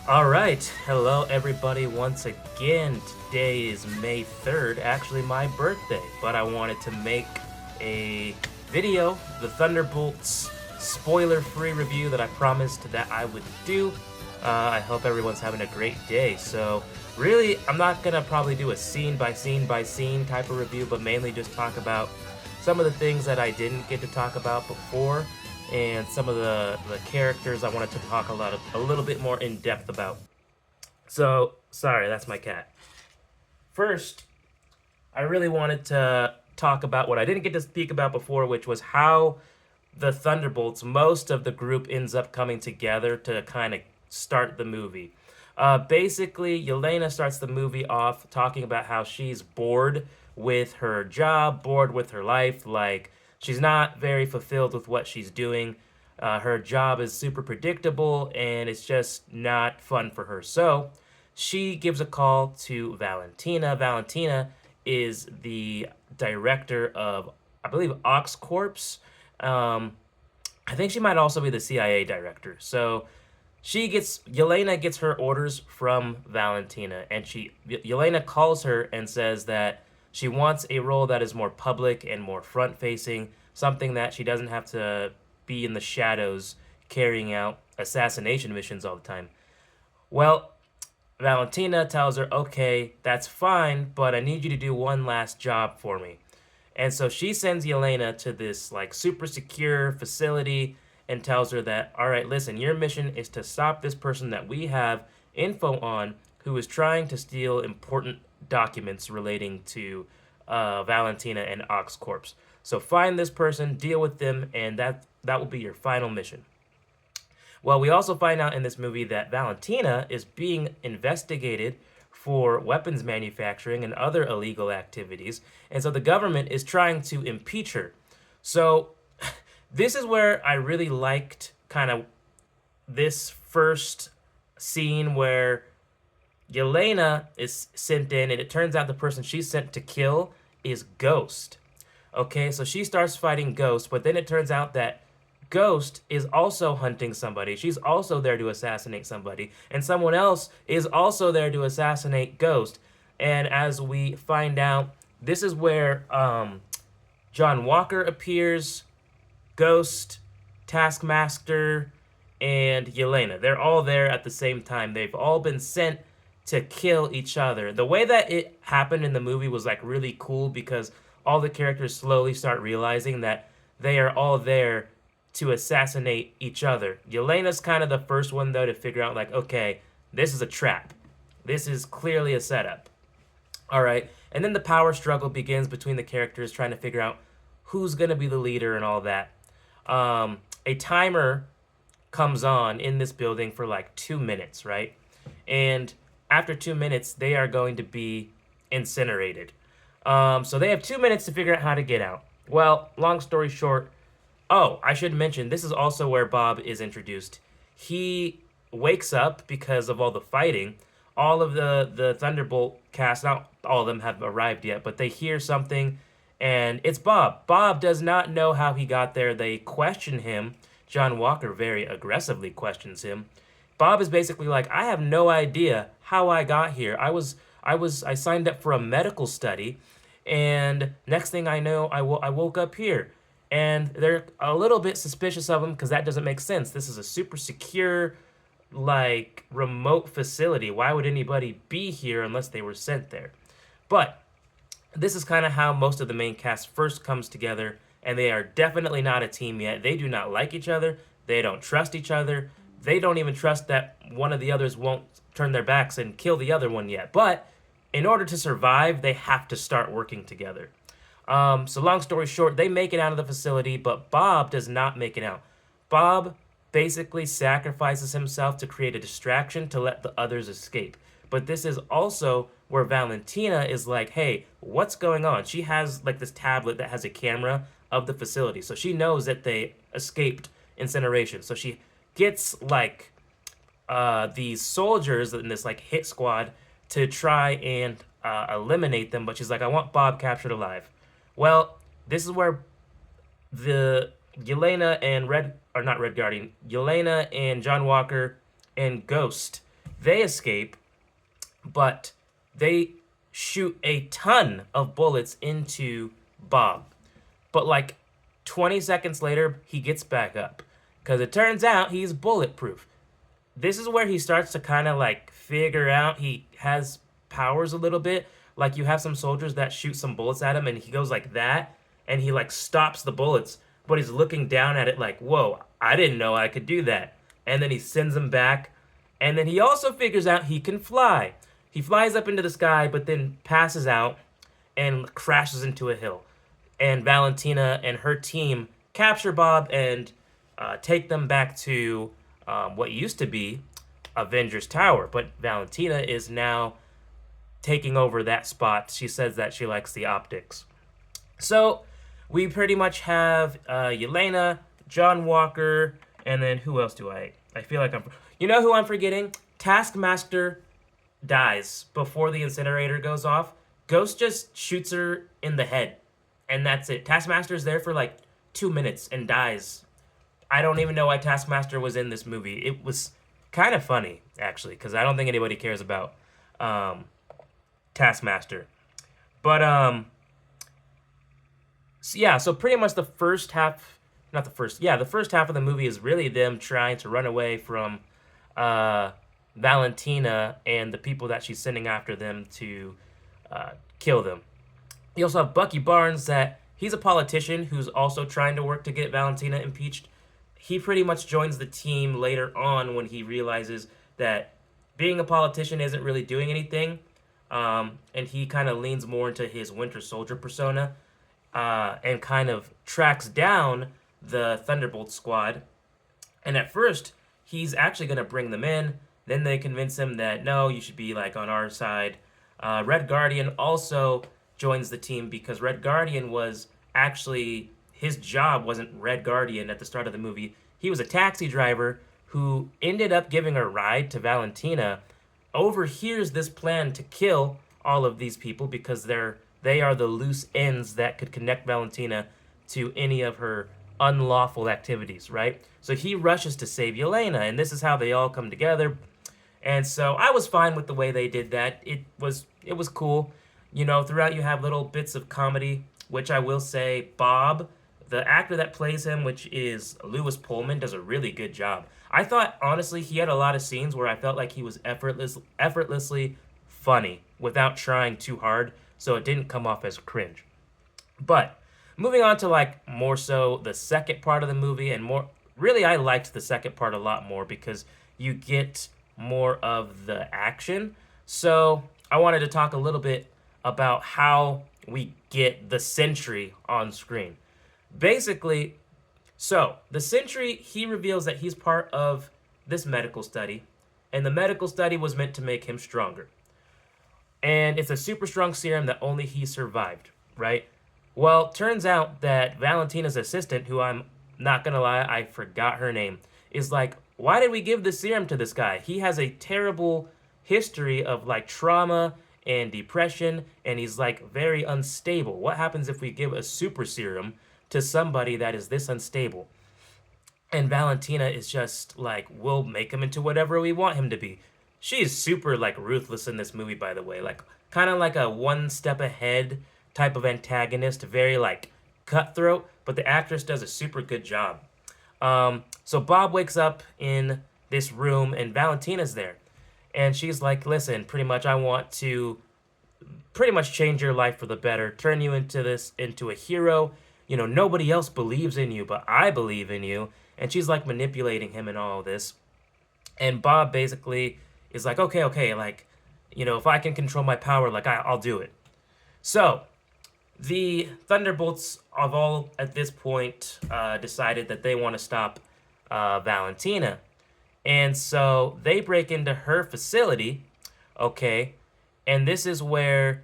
All right, hello everybody once again. Today is May 3rd, actually my birthday, but I wanted to make a video, the Thunderbolts spoiler-free review that I promised that I would do. I hope everyone's having a great day. So really, I'm not gonna probably do a scene by scene by scene type of review, but mainly just talk about some of the things that I didn't get to talk about before and some of the characters I wanted to talk a little bit more in depth about. So, sorry, that's my cat. First, I really wanted to talk about what I didn't get to speak about before, which was how the Thunderbolts, most of the group ends up coming together to kind of start the movie. Basically, Yelena starts the movie off talking about how she's bored with her job, bored with her life. Like, she's not very fulfilled with what she's doing. Her job is super predictable and it's just not fun for her. So, she gives a call to Valentina. Valentina is the director of, I believe, Oxcorps. Um, I think she might also be the CIA director. So Yelena gets her orders from Valentina, and Yelena calls her and says that she wants a role that is more public and more front facing, something that she doesn't have to be in the shadows carrying out assassination missions all the time. Well, Valentina tells her, okay, that's fine, but I need you to do one last job for me. And so she sends Yelena to this like super secure facility and tells her that, all right, listen, your mission is to stop this person that we have info on who is trying to steal important documents relating to Valentina and Oxcorps. So find this person, deal with them, and that will be your final mission. Well, we also find out in this movie that Valentina is being investigated for weapons manufacturing and other illegal activities, and so the government is trying to impeach her. So, this is where I really liked kind of this first scene where Yelena is sent in, and it turns out the person she's sent to kill is Ghost. Okay, so she starts fighting Ghost, but then it turns out that Ghost is also hunting somebody. She's also there to assassinate somebody. And someone else is also there to assassinate Ghost. And as we find out, this is where John Walker appears, Ghost, Taskmaster, and Yelena. They're all there at the same time. They've all been sent to kill each other. The way that it happened in the movie was like really cool because all the characters slowly start realizing that they are all there to assassinate each other. Yelena's kind of the first one though to figure out like, okay, this is a trap. This is clearly a setup. All right. And then the power struggle begins between the characters trying to figure out who's going to be the leader and all that. A timer comes on in this building for like 2 minutes, right? And after 2 minutes, they are going to be incinerated. So they have 2 minutes to figure out how to get out. Well, long story short, oh, I should mention, this is also where Bob is introduced. He wakes up because of all the fighting. All of the Thunderbolt cast, not all of them have arrived yet, but they hear something, and it's Bob. Bob does not know how he got there. They question him. John Walker very aggressively questions him. Bob is basically like, I have no idea how I got here. I signed up for a medical study, and next thing I know, I woke up here. And they're a little bit suspicious of him because that doesn't make sense. This is a super secure, like, remote facility. Why would anybody be here unless they were sent there? But this is kind of how most of the main cast first comes together, and they are definitely not a team yet. They do not like each other. They don't trust each other. They don't even trust that one of the others won't turn their backs and kill the other one yet. But in order to survive, they have to start working together. So long story short, they make it out of the facility, but Bob does not make it out. Bob basically sacrifices himself to create a distraction to let the others escape. But this is also where Valentina is like, hey, what's going on? She has like this tablet that has a camera of the facility. So she knows that they escaped incineration. So she gets like these soldiers in this like hit squad to try and eliminate them. But she's like, I want Bob captured alive. Well, this is where the Yelena and Red, or not Red Guardian, Yelena and John Walker and Ghost They escape, but they shoot a ton of bullets into Bob. But like 20 seconds later, he gets back up because it turns out he's bulletproof. This is where he starts to kind of like figure out he has powers a little bit. Like you have some soldiers that shoot some bullets at him and he goes like that and he like stops the bullets, but he's looking down at it like, whoa, I didn't know I could do that. And then he sends him back. And then he also figures out he can fly. He flies up into the sky, but then passes out and crashes into a hill. And Valentina and her team capture Bob and take them back to what used to be Avengers Tower. But Valentina is now taking over that spot. She says that she likes the optics. So we pretty much have Yelena, John Walker, and then who else do I feel like I'm... You know who I'm forgetting? Taskmaster dies before the incinerator goes off. Ghost just shoots her in the head, and that's it. Taskmaster's there for like 2 minutes and dies. I don't even know why Taskmaster was in this movie. It was kind of funny, actually, because I don't think anybody cares about Taskmaster. But, so pretty much the first half, the first half of the movie is really them trying to run away from Valentina and the people that she's sending after them to kill them. You also have Bucky Barnes, that he's a politician who's also trying to work to get Valentina impeached. He pretty much joins the team later on when he realizes that being a politician isn't really doing anything, and he kind of leans more into his Winter Soldier persona, and kind of tracks down the Thunderbolts squad. And at first, he's actually going to bring them in. Then they convince him that, no, you should be like on our side. Red Guardian also joins the team because Red Guardian was actually, his job wasn't Red Guardian at the start of the movie. He was a taxi driver who ended up giving a ride to Valentina, overhears this plan to kill all of these people because they are the loose ends that could connect Valentina to any of her unlawful activities, right? So he rushes to save Yelena, and this is how they all come together. And so I was fine with the way they did that. It was cool. You know, throughout you have little bits of comedy, which I will say Bob, the actor that plays him, which is Lewis Pullman, does a really good job. I thought, honestly, he had a lot of scenes where I felt like he was effortlessly funny without trying too hard, so it didn't come off as cringe. But moving on to like more so the second part of the movie, and more really I liked the second part a lot more because you get more of the action. So I wanted to talk a little bit about how we get the Sentry on screen. Basically, so the Sentry, he reveals that he's part of this medical study, and the medical study was meant to make him stronger. And it's a super strong serum that only he survived, right? Well, turns out that Valentina's assistant, who I'm not gonna lie, I forgot her name, is like, why did we give the serum to this guy? He has a terrible history of like trauma and depression, and he's like very unstable. What happens if we give a super serum to somebody that is this unstable? And Valentina is just like, we'll make him into whatever we want him to be. She is super like ruthless in this movie, by the way, like kind of like a one step ahead type of antagonist, very like cutthroat, but the actress does a super good job. So Bob wakes up in this room and Valentina's there. And she's like, listen, pretty much I want to pretty much change your life for the better, turn you into a hero. You know, nobody else believes in you, but I believe in you. And she's like manipulating him and all this. And Bob basically is like, okay, like, you know, if I can control my power, like I'll do it. So the Thunderbolts of all at this point decided that they want to stop Valentina. And so they break into her facility, okay? And this is where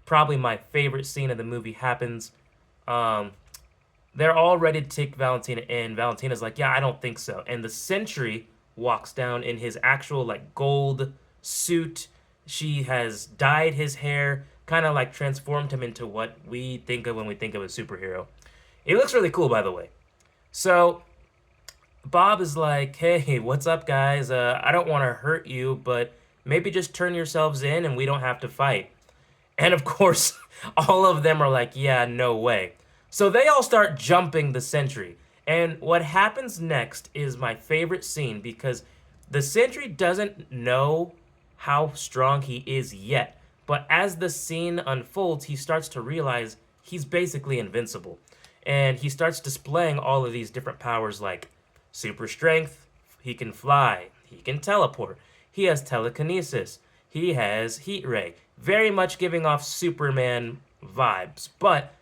probably my favorite scene of the movie happens. They're all ready to take Valentina in. Valentina's like, yeah, I don't think so. And the Sentry walks down in his actual like gold suit. She has dyed his hair, kind of like transformed him into what we think of when we think of a superhero. It looks really cool, by the way. So Bob is like, hey, what's up, guys? I don't want to hurt you, but maybe just turn yourselves in and we don't have to fight. And of course, all of them are like, yeah, no way. So they all start jumping the sentry. And what happens next is my favorite scene because the sentry doesn't know how strong he is yet. But as the scene unfolds, he starts to realize he's basically invincible. And he starts displaying all of these different powers like super strength, he can fly, he can teleport, he has telekinesis, he has heat ray, very much giving off Superman vibes. But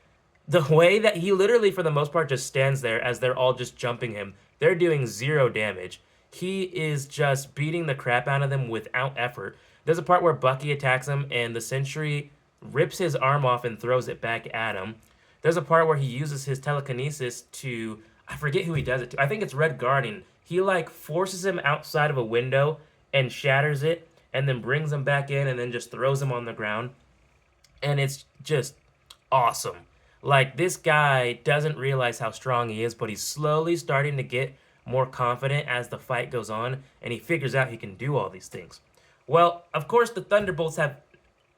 the way that he literally, for the most part, just stands there as they're all just jumping him, they're doing zero damage. He is just beating the crap out of them without effort. There's a part where Bucky attacks him and the Sentry rips his arm off and throws it back at him. There's a part where he uses his telekinesis to, I forget who he does it to. I think it's Red Guardian. He like forces him outside of a window and shatters it and then brings him back in and then just throws him on the ground. And it's just awesome. Like, this guy doesn't realize how strong he is, but he's slowly starting to get more confident as the fight goes on, and he figures out he can do all these things. Well, of course, the Thunderbolts have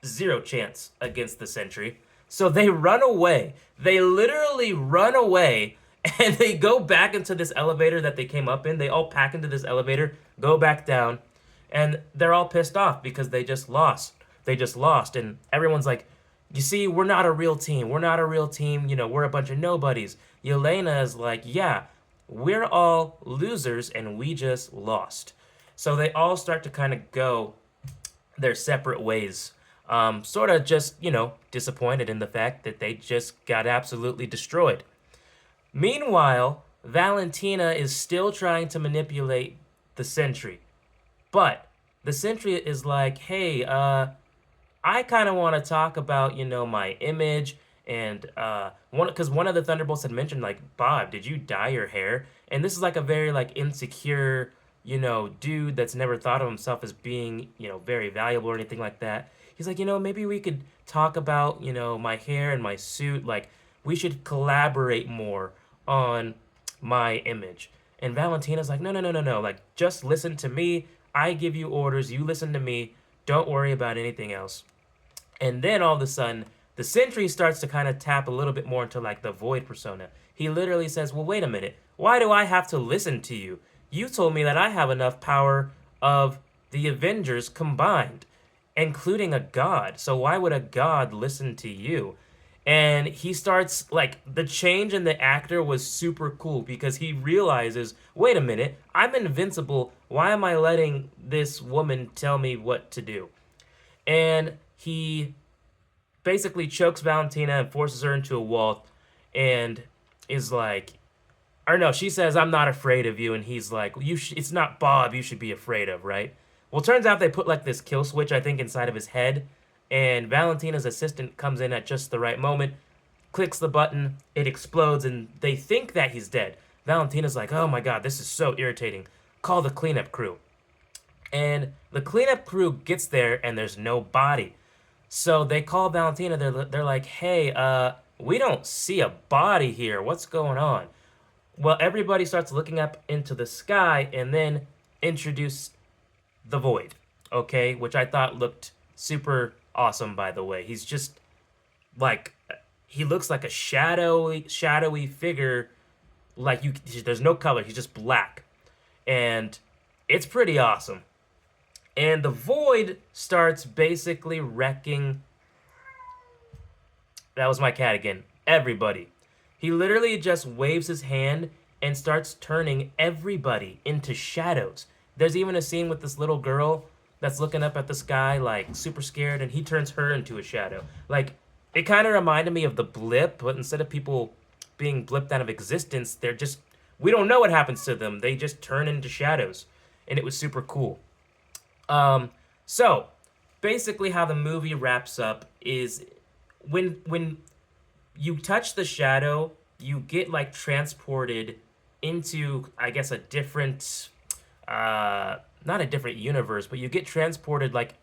zero chance against the Sentry, so they run away. They literally run away, and they go back into this elevator that they came up in. They all pack into this elevator, go back down, and they're all pissed off because they just lost. They just lost, and everyone's like, you see, we're not a real team. We're not a real team. You know, we're a bunch of nobodies. Yelena is like, yeah, we're all losers and we just lost. So they all start to kind of go their separate ways. Sort of just, disappointed in the fact that they just got absolutely destroyed. Meanwhile, Valentina is still trying to manipulate the Sentry. But the Sentry is like, hey, I kind of want to talk about, my image and because one of the Thunderbolts had mentioned like, Bob, did you dye your hair? And this is like a very like insecure, dude that's never thought of himself as being, very valuable or anything like that. He's like, maybe we could talk about, my hair and my suit. Like, we should collaborate more on my image. And Valentina's like, no, no, no, no, no. Like, just listen to me. I give you orders. You listen to me. Don't worry about anything else. And then all of a sudden, the Sentry starts to kind of tap a little bit more into like the Void persona. He literally says, well, wait a minute. Why do I have to listen to you? You told me that I have enough power of the Avengers combined, including a god. So why would a god listen to you? And he starts, like, the change in the actor was super cool because he realizes, wait a minute, I'm invincible. Why am I letting this woman tell me what to do? And he basically chokes Valentina and forces her into a wall and is like, or no, she says, I'm not afraid of you. And he's like, it's not Bob you should be afraid of, right? Well, turns out they put like this kill switch, I think, inside of his head. And Valentina's assistant comes in at just the right moment, clicks the button, it explodes, and they think that he's dead. Valentina's like, oh my god, this is so irritating. Call the cleanup crew. And the cleanup crew gets there and there's no body. So they call Valentina. They're like, hey, we don't see a body here. What's going on? Well, everybody starts looking up into the sky and then introduce the Void, okay? Which I thought looked super awesome, by the way. He's just like, he looks like a shadowy figure. Like, there's no color. He's just black. And it's pretty awesome. And the Void starts basically wrecking. That was my cat again. Everybody. He literally just waves his hand and starts turning everybody into shadows. There's even a scene with this little girl that's looking up at the sky, like, super scared, and he turns her into a shadow. Like, it kind of reminded me of the blip, but instead of people being blipped out of existence, they're just, we don't know what happens to them. They just turn into shadows. And it was super cool. So, basically how the movie wraps up is when you touch the shadow, you get, like, transported into, I guess, a different, not a different universe, but you get transported, like,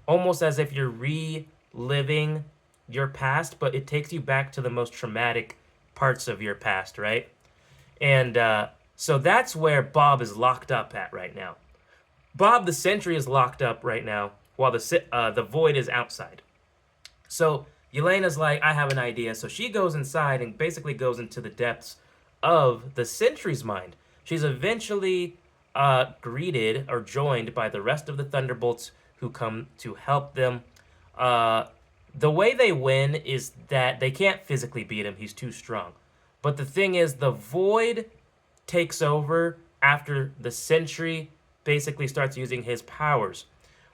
almost as if you're reliving your past, but it takes you back to the most traumatic parts of your past, right? And So that's where Bob is locked up at right now. Bob the Sentry is locked up right now while the Void is outside. So Yelena's like, I have an idea. So she goes inside and basically goes into the depths of the Sentry's mind. She's eventually greeted or joined by the rest of the Thunderbolts who come to help them. Uh, the way they win is that they can't physically beat him. He's too strong. But the thing is, the Void takes over after the Sentry basically starts using his powers.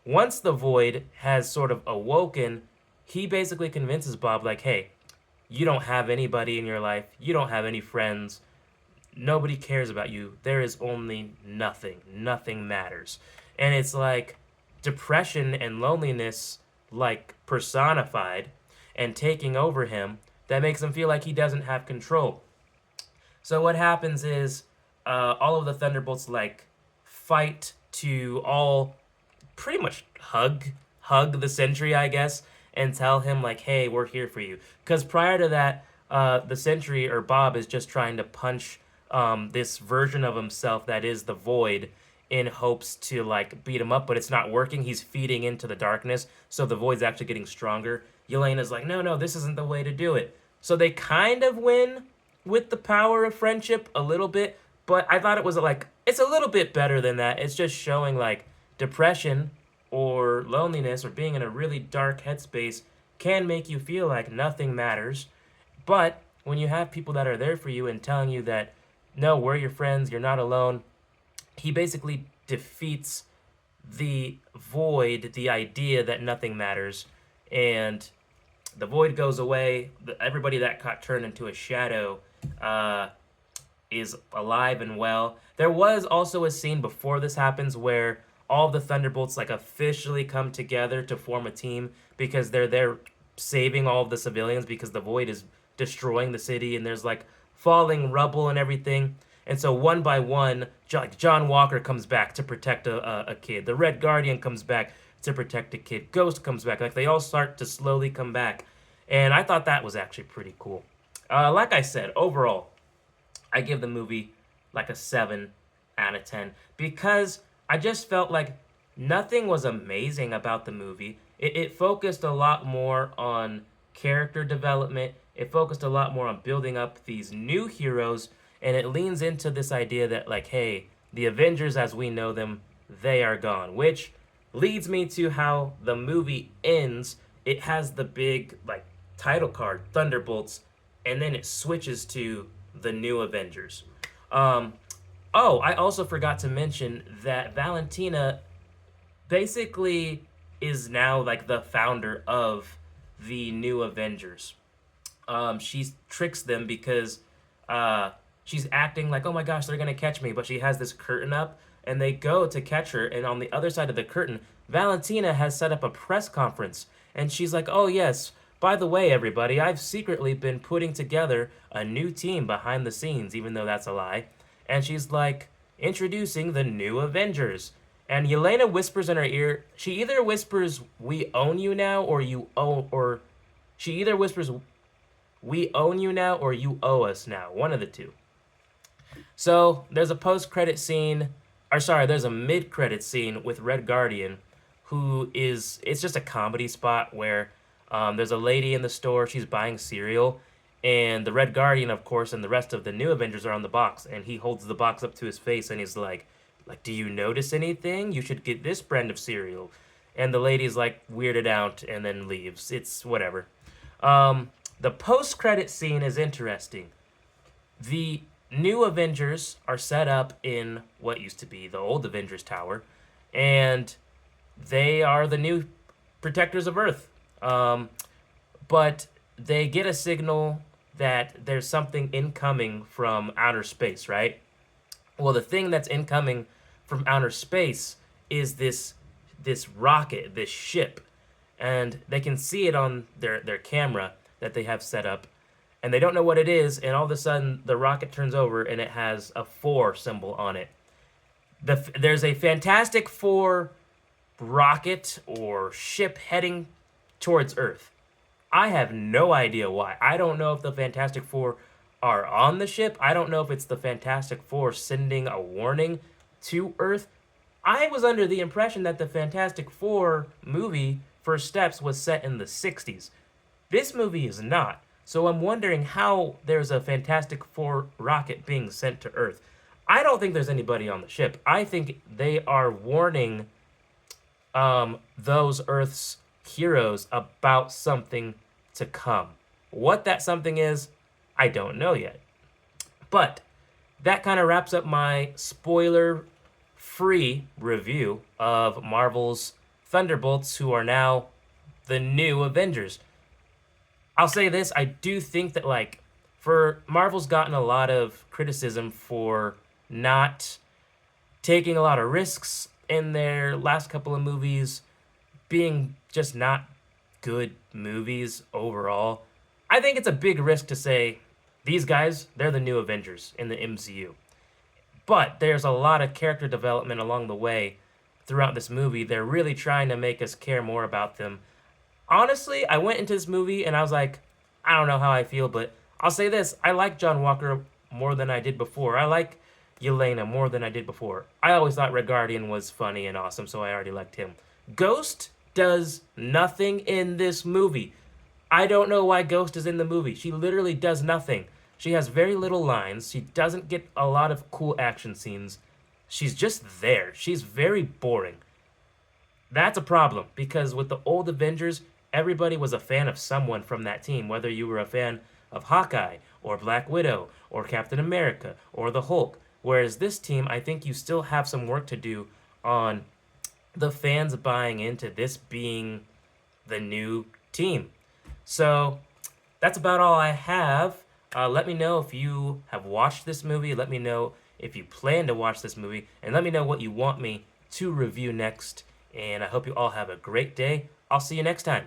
Once the Void has sort of awoken, he basically convinces Bob, like, hey, you don't have anybody in your life. You don't have any friends. Nobody cares about you. There is only nothing. Nothing matters. And it's like depression and loneliness, like personified and taking over him, that makes him feel like he doesn't have control. So what happens is all of the Thunderbolts like fight to all pretty much hug the Sentry, I guess, and tell him like, hey, we're here for you. Because prior to that, the Sentry or Bob is just trying to punch this version of himself that is the Void in hopes to like beat him up, but it's not working. He's feeding into the darkness, so the Void's actually getting stronger. Yelena's like, no, this isn't the way to do it. So they kind of win with the power of friendship a little bit, but I thought it was like, it's a little bit better than that. It's just showing like depression or loneliness or being in a really dark headspace can make you feel like nothing matters. But when you have people that are there for you and telling you that, no, we're your friends, you're not alone, he basically defeats the Void, the idea that nothing matters, and the Void goes away. Everybody that got turned into a shadow is alive and well. There was also a scene before this happens where all the Thunderbolts like officially come together to form a team because they're there saving all of the civilians because the Void is destroying the city and there's like falling rubble and everything. And so one by one, John Walker comes back to protect a kid. The Red Guardian comes back to protect a kid. Ghost comes back. Like they all start to slowly come back. And I thought that was actually pretty cool. Like I said, overall, I give the movie like a 7 out of 10 because I just felt like nothing was amazing about the movie. It focused a lot more on character development. It focused a lot more on building up these new heroes, and it leans into this idea that like, hey, the Avengers as we know them, they are gone, which leads me to how the movie ends. It has the big like title card, Thunderbolts, and then it switches to the new Avengers. Oh, I also forgot to mention that Valentina basically is now like the founder of the new Avengers. She tricks them because she's acting like, oh my gosh, they're gonna catch me, but she has this curtain up, and they go to catch her, and on the other side of the curtain, Valentina has set up a press conference, and she's like, oh yes, by the way, everybody, I've secretly been putting together a new team behind the scenes, even though that's a lie. And she's like, introducing the new Avengers. And Yelena whispers in her ear, she either whispers, we own you now, or she either whispers, we own you now, or you owe us now. One of the two. So there's a post-credit scene, there's a mid-credit scene with Red Guardian, it's just a comedy spot where there's a lady in the store, she's buying cereal, and the Red Guardian, of course, and the rest of the new Avengers are on the box, and he holds the box up to his face, and he's like, do you notice anything? You should get this brand of cereal. And the lady's like weirded out and then leaves. It's whatever. The post-credit scene is interesting. The new Avengers are set up in what used to be the old Avengers Tower, and they are the new protectors of Earth. But they get a signal that there's something incoming from outer space, right? Well, the thing that's incoming from outer space is this rocket, this ship, and they can see it on their camera that they have set up, and they don't know what it is, and all of a sudden the rocket turns over and it has a 4 symbol on it. There's a Fantastic Four rocket or ship heading towards Earth. I have no idea why. I don't know if the Fantastic Four are on the ship. I don't know if it's the Fantastic Four sending a warning to Earth. I was under the impression that the Fantastic Four movie, First Steps, was set in the 60s. This movie is not. So I'm wondering how there's a Fantastic Four rocket being sent to Earth. I don't think there's anybody on the ship. I think they are warning those Earth's heroes about something to come. What that something is, I don't know yet. But that kind of wraps up my spoiler free review of Marvel's Thunderbolts, who are now the new Avengers. I'll say this, I do think that, like, for Marvel's gotten a lot of criticism for not taking a lot of risks in their last couple of movies, being just not good movies overall. I think it's a big risk to say these guys, they're the new Avengers in the MCU. But there's a lot of character development along the way throughout this movie. They're really trying to make us care more about them. Honestly, I went into this movie and I was like, I don't know how I feel, but I'll say this. I like John Walker more than I did before. I like Yelena more than I did before. I always thought Red Guardian was funny and awesome, so I already liked him. Ghost does nothing in this movie. I don't know why Ghost is in the movie. She literally does nothing. She has very little lines. She doesn't get a lot of cool action scenes. She's just there. She's very boring. That's a problem, because with the old Avengers, everybody was a fan of someone from that team, whether you were a fan of Hawkeye, or Black Widow, or Captain America, or the Hulk. Whereas this team, I think you still have some work to do on the fans buying into this being the new team. So that's about all I have. Let me know if you have watched this movie. Let me know if you plan to watch this movie. And let me know what you want me to review next. And I hope you all have a great day. I'll see you next time.